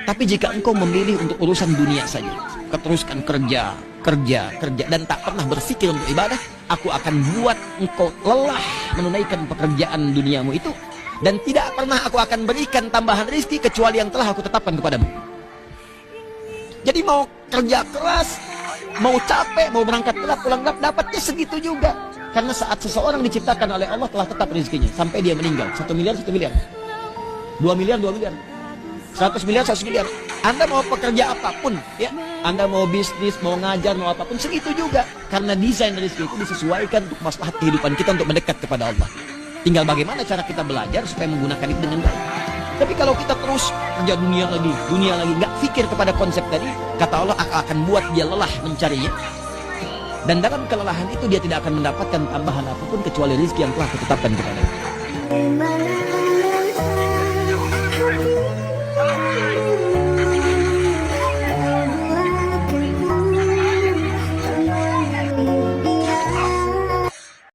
Tapi jika engkau memilih untuk urusan dunia saja, keteruskan kerja, dan tak pernah berpikir untuk ibadah, aku akan buat engkau lelah menunaikan pekerjaan duniamu itu, dan tidak pernah aku akan berikan tambahan rezeki kecuali yang telah aku tetapkan kepadamu. Jadi mau kerja keras, mau capek, mau berangkat gelap, pulang gelap, dapatnya segitu juga. Karena saat seseorang diciptakan oleh Allah telah tetap rezekinya sampai dia meninggal. 1 miliar, 1 miliar. 2 miliar, 2 miliar. 100 miliar, 100 miliar. Anda mau pekerja apapun, ya, Anda mau bisnis, mau ngajar, mau apapun, segitu juga. Karena desain rezeki itu disesuaikan untuk maslahat kehidupan kita untuk mendekat kepada Allah. Tinggal bagaimana cara kita belajar supaya menggunakan itu dengan baik. Tapi kalau kita terus kerja dunia lagi, nggak pikir kepada konsep tadi, kata Allah akan buat dia lelah mencarinya. Dan dalam kelelahan itu dia tidak akan mendapatkan tambahan apapun kecuali rezeki yang telah ditetapkan kepadanya.